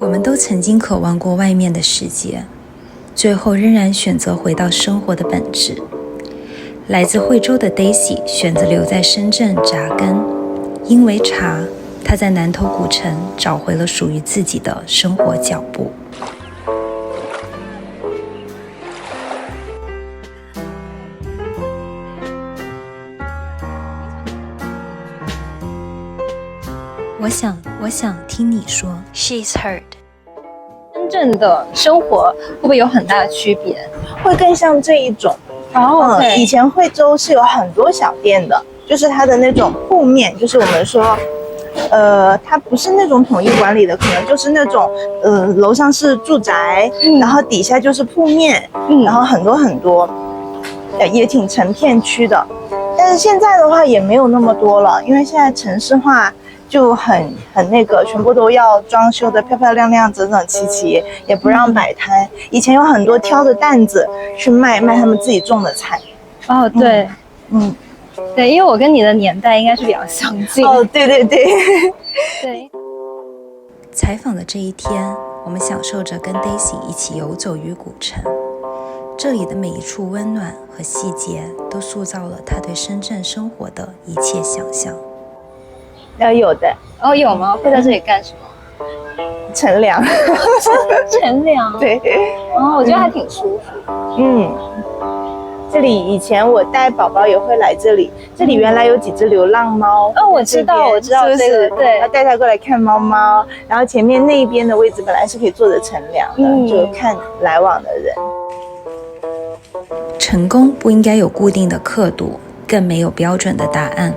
我们都曾经渴望过外面的世界，最后仍然选择回到生活的本质。来自惠州的 Daisy 选择留在深圳扎根，因为茶，她在南头古城找回了属于自己的生活脚步。我想听你说 She's heard。 真正的生活会不会有很大的区别？会更像这一种。Okay. 以前惠州是有很多小店的，就是它的那种铺面，就是我们说它不是那种统一管理的，可能就是那种楼上是住宅，然后底下就是铺面，然后很多很多，也挺成片区的。但是现在的话也没有那么多了，因为现在城市化就很那个，全部都要装修的漂漂亮亮、整整齐齐，也不让摆摊。以前有很多挑着担子去卖他们自己种的菜。哦，对，对，因为我跟你的年代应该是比较相近。哦，对对对，对。采访的这一天，我们享受着跟 Daisy 一起游走于古城，这里的每一处温暖和细节都塑造了她对深圳生活的一切想象。有的。哦，有吗？会在这里干什么？乘凉。乘凉。对。哦，我觉得还挺舒服。这里以前我带宝宝也会来这里，这里原来有几只流浪猫。哦，我知道这个，对，要带它过来看猫猫。然后前面那一边的位置本来是可以坐着乘凉的，就看来往的人。成功不应该有固定的刻度，更没有标准的答案。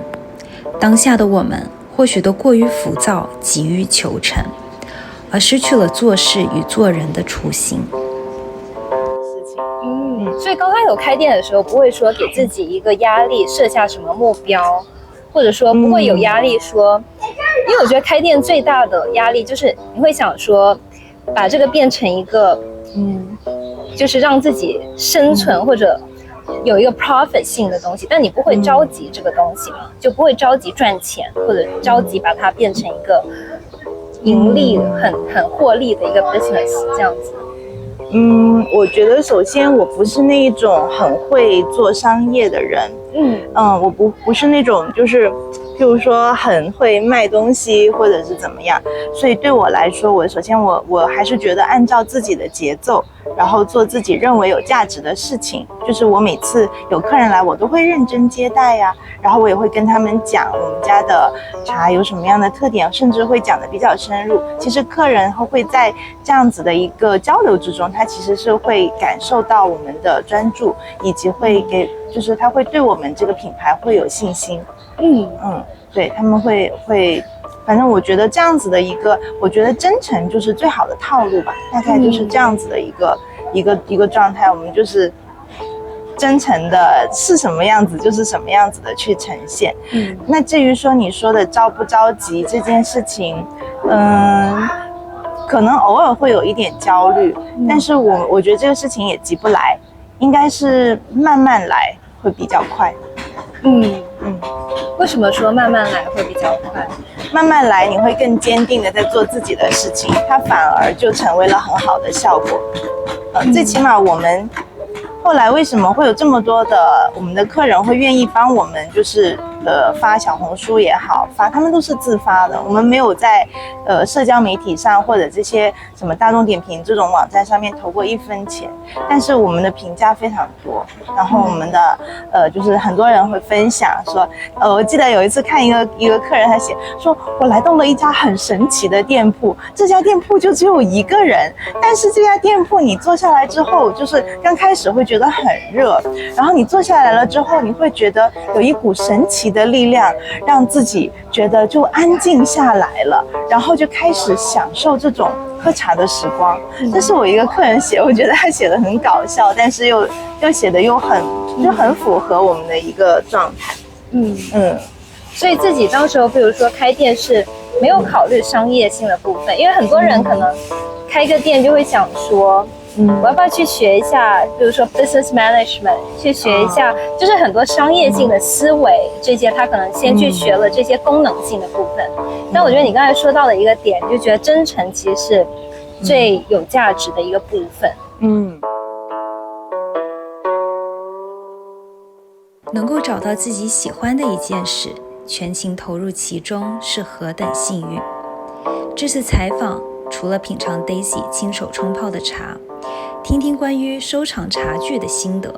当下的我们或许都过于浮躁，急于求成，而失去了做事与做人的初心。所以刚开始开店的时候，不会说给自己一个压力，设下什么目标，或者说不会有压力说，因为我觉得开店最大的压力就是你会想说，把这个变成一个，就是让自己生存或者有一个 profit 性的东西，但你不会着急这个东西嘛，就不会着急赚钱，或者着急把它变成一个盈利很获利的一个 business 这样子。我觉得首先我不是那一种很会做商业的人，我不是那种就是譬如说很会卖东西或者是怎么样，所以对我来说，首先我还是觉得按照自己的节奏，然后做自己认为有价值的事情。就是我每次有客人来，我都会认真接待呀，然后我也会跟他们讲我们家的茶有什么样的特点，甚至会讲得比较深入。其实客人会在这样子的一个交流之中，他其实是会感受到我们的专注，以及会就是他会对我们这个品牌会有信心。对，他们会，反正我觉得这样子的我觉得真诚就是最好的套路吧，大概就是这样子的一个状态。我们就是真诚的是什么样子就是什么样子的去呈现。那至于说你说的着不着急这件事情，可能偶尔会有一点焦虑，但是我觉得这个事情也急不来，应该是慢慢来会比较快。为什么说慢慢来会比较快？慢慢来你会更坚定的在做自己的事情，它反而就成为了很好的效果。最起码我们后来为什么会有这么多的我们的客人会愿意帮我们，就是发小红书也好，他们都是自发的，我们没有在社交媒体上或者这些什么大众点评这种网站上面投过1分钱，但是我们的评价非常多，然后我们的就是很多人会分享说，我记得有一次看一个客人他写说，我来到了一家很神奇的店铺，这家店铺就只有1个人，但是这家店铺你坐下来之后，就是刚开始会觉得很热，然后你坐下来了之后，你会觉得有一股神奇的力量，让自己觉得就安静下来了，然后就开始享受这种喝茶的时光。这是我一个客人写，我觉得他写的很搞笑，但是又写的又很符合我们的一个状态。所以自己到时候比如说开店是没有考虑商业性的部分，因为很多人可能开个店就会想说，我要不要去学一下，比如说 business management， 去学一下，就是很多商业性的思维这些，他可能先去学了这些功能性的部分。但我觉得你刚才说到的一个点，就觉得真诚其实是最有价值的一个部分。能够找到自己喜欢的一件事，全情投入其中是何等幸运。这次采访除了品尝 Daisy 亲手冲泡的茶，听听关于收藏茶具的心得，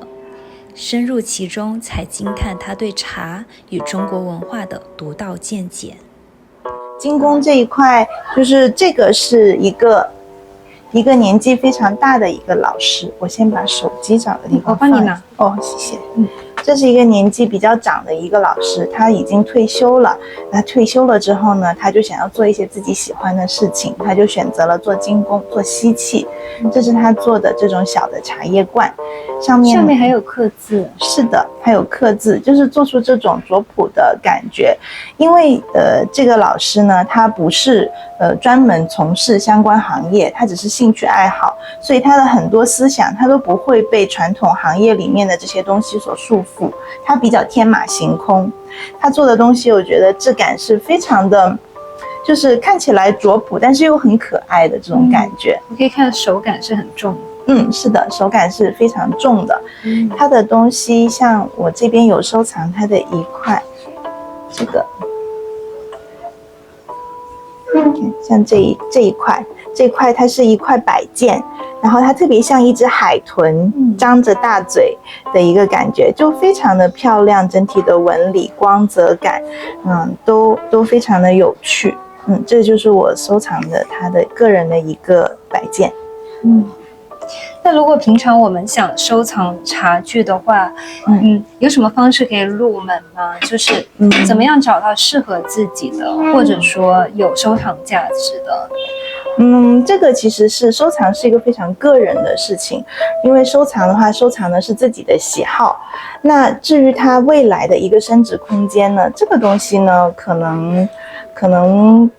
深入其中才惊叹他对茶与中国文化的独到见解。精工这一块，就是这个是一个年纪非常大的一个老师，我先把手机找个地方我帮你拿。哦，谢谢。这是一个年纪比较长的一个老师，他已经退休了。那退休了之后呢，他就想要做一些自己喜欢的事情，他就选择了做精工，做锡器。这是他做的这种小的茶叶罐，上面还有刻字。是的，还有刻字，就是做出这种拙朴的感觉。因为这个老师呢，他不是专门从事相关行业，他只是兴趣爱好，所以他的很多思想他都不会被传统行业里面的这些东西所束缚，他比较天马行空。他做的东西我觉得质感是非常的，就是看起来拙朴但是又很可爱的这种感觉。你可以看手感是很重的。是的，手感是非常重的。他的东西像我这边有收藏他的一块，这个像这一块它是一块摆件，然后它特别像一只海豚张着大嘴的一个感觉，就非常的漂亮，整体的纹理光泽感都非常的有趣。这就是我收藏的他的个人的一个摆件。那如果平常我们想收藏茶具的话，有什么方式可以入门吗？就是怎么样找到适合自己的，或者说有收藏价值的？这个其实是收藏是一个非常个人的事情，因为收藏的话，收藏的是自己的喜好。那至于它未来的一个升值空间呢，这个东西呢，可能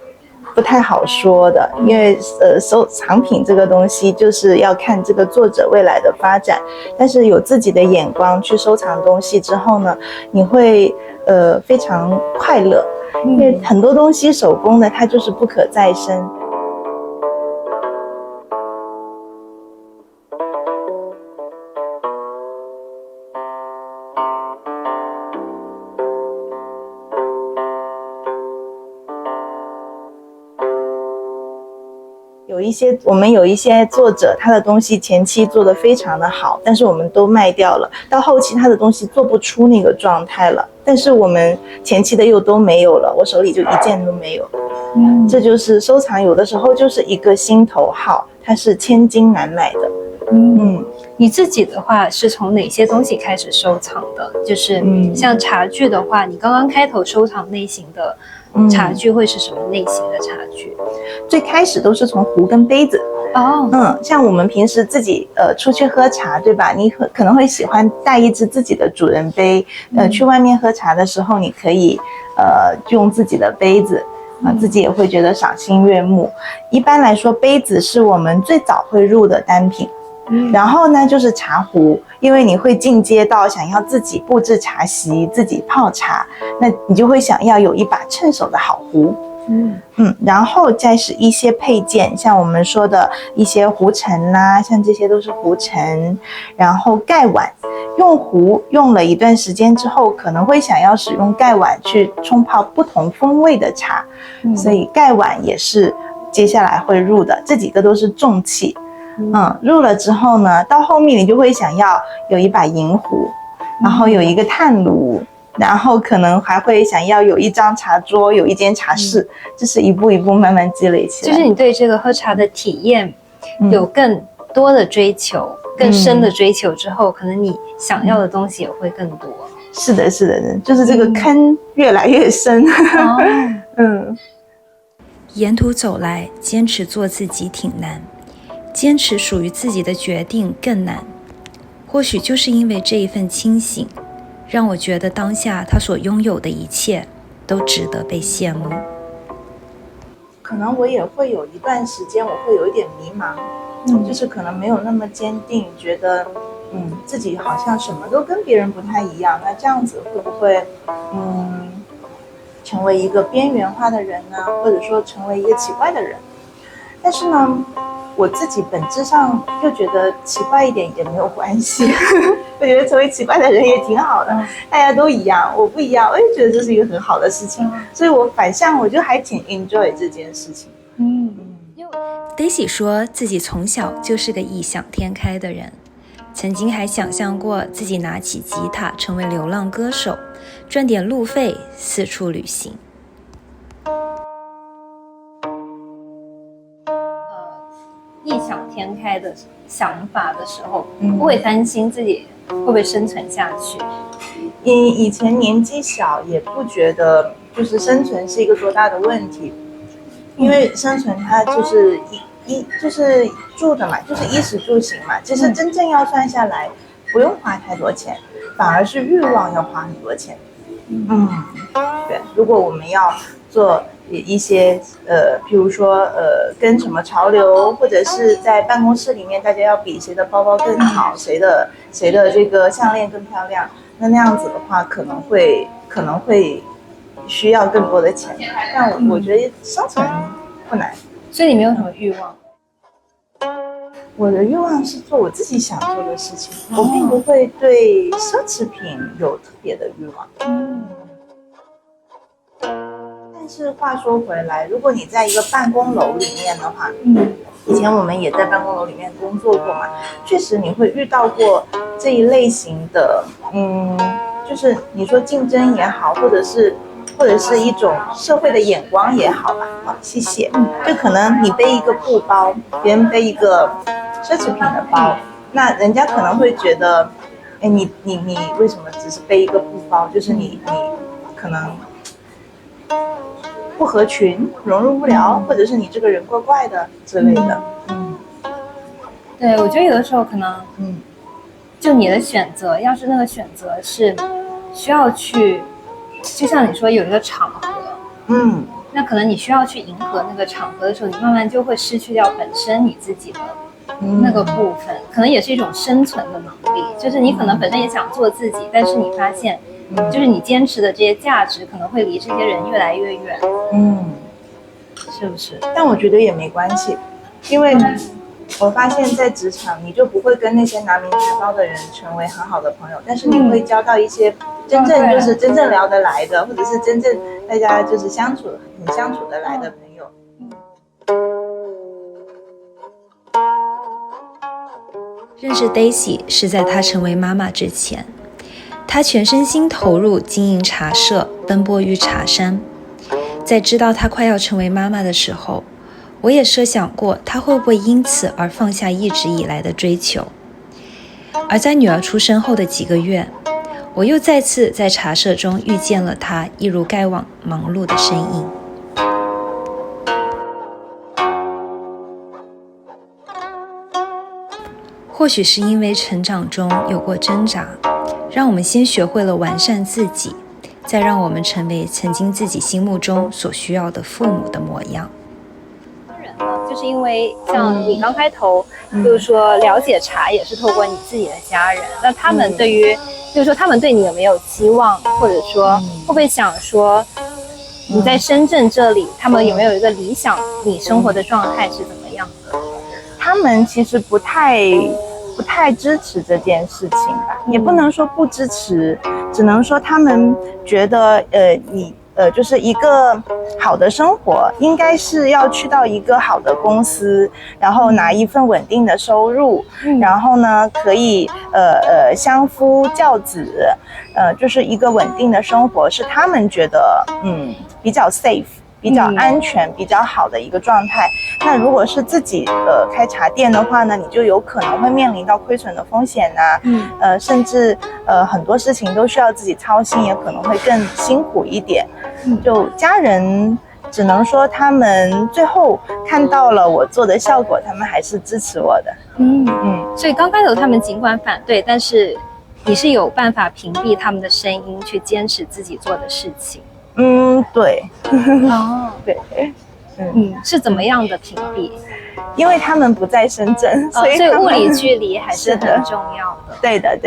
不太好说的，因为收藏品这个东西就是要看这个作者未来的发展。但是有自己的眼光去收藏东西之后呢，你会非常快乐，因为很多东西手工的它就是不可再生。我们有一些作者，他的东西前期做得非常的好，但是我们都卖掉了，到后期他的东西做不出那个状态了，但是我们前期的又都没有了，我手里就一件都没有。这就是收藏，有的时候就是一个心头好，它是千金难买的。你自己的话是从哪些东西开始收藏的？就是像茶具的话，你刚刚开头收藏类型的茶具会是什么类型的茶具？最开始都是从壶跟杯子。像我们平时自己出去喝茶，对吧？你可能会喜欢带一只自己的主人杯，去外面喝茶的时候，你可以用自己的杯子。自己也会觉得赏心悦目。一般来说，杯子是我们最早会入的单品。然后呢，就是茶壶，因为你会进阶到想要自己布置茶席、自己泡茶，那你就会想要有一把趁手的好壶。然后再是一些配件，像我们说的一些壶尘啦，像这些都是壶尘。然后盖碗，用壶用了一段时间之后，可能会想要使用盖碗去冲泡不同风味的茶，所以盖碗也是接下来会入的。这几个都是重器。入了之后呢，到后面你就会想要有一把银壶，然后有一个炭炉，然后可能还会想要有一张茶桌，有一间茶室，这是一步一步慢慢积累起来。就是你对这个喝茶的体验有更多的追求，更深的追求之后，可能你想要的东西也会更多。是的，是的，就是这个坑越来越深。沿途走来，坚持做自己挺难，坚持属于自己的决定更难。或许就是因为这一份清醒，让我觉得当下他所拥有的一切都值得被羡慕。可能我也会有一段时间，我会有一点迷茫，就是可能没有那么坚定，觉得自己好像什么都跟别人不太一样，那这样子会不会成为一个边缘化的人呢？或者说成为一个奇怪的人？但是呢，我自己本质上又觉得奇怪一点也没有关系，我觉得成为奇怪的人也挺好的，大家都一样，我不一样，我也觉得这是一个很好的事情，所以我反向我就还挺 enjoy 这件事情。Daisy 说自己从小就是个异想天开的人，曾经还想象过自己拿起吉他成为流浪歌手，赚点路费四处旅行。异想天开的想法的时候，不会担心自己会不会生存下去。以前年纪小也不觉得就是生存是一个多大的问题，因为生存它就是就是住的嘛，就是衣食住行嘛。其实真正要算下来，不用花太多钱，反而是欲望要花很多钱。对，如果我们要做一些比如说跟什么潮流，或者是在办公室里面大家要比谁的包包更好，谁的这个项链更漂亮，那样子的话可能会需要更多的钱。但我觉得生存不难。所以你没有什么欲望？我的欲望是做我自己想做的事情，我并不会对奢侈品有特别的欲望。但是话说回来，如果你在一个办公楼里面的话，以前我们也在办公楼里面工作过嘛，确实你会遇到过这一类型的，就是你说竞争也好，或者是一种社会的眼光也好吧。好，谢谢。就可能你背一个布包，别人背一个奢侈品的包，那人家可能会觉得，你为什么只是背一个布包？就是你可能不合群，融入不了，或者是你这个人怪怪的之类的。对，我觉得有的时候可能，就你的选择，要是那个选择是需要去，就像你说有一个场合，那可能你需要去迎合那个场合的时候，你慢慢就会失去掉本身你自己的那个部分，可能也是一种生存的能力。就是你可能本身也想做自己，但是你发现，就是你坚持的这些价值可能会离这些人越来越远，是不是？但我觉得也没关系，因为我发现在职场你就不会跟那些拿名牌包的人成为很好的朋友，但是你会交到一些真正聊得来的，或者是真正大家就是很相处得来的朋友。认识 Daisy 是在她成为妈妈之前，她全身心投入经营茶社，奔波于茶山。在知道她快要成为妈妈的时候，我也设想过她会不会因此而放下一直以来的追求。而在女儿出生后的几个月，我又再次在茶社中遇见了她一如盖往忙碌的身影。或许是因为成长中有过挣扎，让我们先学会了完善自己，再让我们成为曾经自己心目中所需要的父母的模样。就是因为像你刚开头就是说了解茶也是透过你自己的家人，那他们对于就是说他们对你有没有期望，或者说会不会想说你在深圳这里，他们有没有一个理想你生活的状态是怎么样的？他们其实不太支持这件事情吧，也不能说不支持，只能说他们觉得就是一个好的生活应该是要去到一个好的公司，然后拿一份稳定的收入，然后呢可以相夫教子，就是一个稳定的生活是他们觉得比较 safe，比较安全比较好的一个状态。那如果是自己开茶店的话呢，你就有可能会面临到亏损的风险啊，甚至很多事情都需要自己操心，也可能会更辛苦一点。就家人只能说他们最后看到了我做的效果，他们还是支持我的。所以刚开头他们尽管反对，但是你是有办法屏蔽他们的声音，去坚持自己做的事情。对。对。是怎么样的屏蔽？因为他们不在深圳，所以物理距离还是很重要的。对的。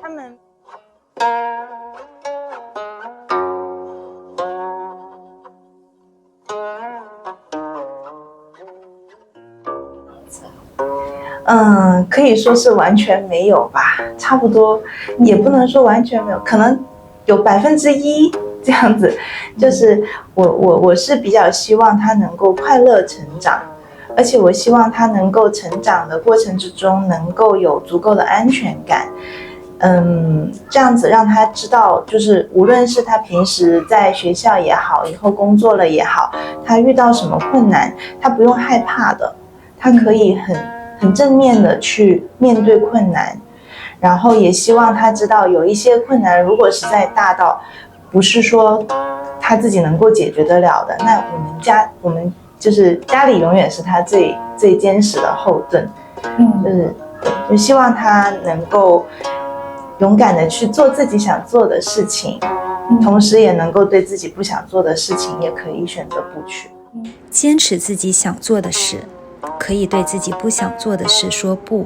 他们可以说是完全没有吧，差不多，也不能说完全没有，可能有1%这样子。就是我是比较希望他能够快乐成长，而且我希望他能够成长的过程之中能够有足够的安全感。这样子让他知道，就是无论是他平时在学校也好，以后工作了也好，他遇到什么困难，他不用害怕的，他可以很正面的去面对困难。然后也希望他知道，有一些困难如果实在大到不是说他自己能够解决得了的，那我们就是家里永远是他最坚实的后盾。就希望他能够勇敢的去做自己想做的事情，同时也能够对自己不想做的事情也可以选择不去。坚持自己想做的事，可以对自己不想做的事说不，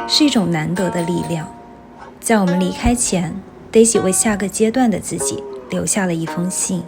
是一种难得的力量。在我们离开前，Daisy 为下个阶段的自己留下了一封信。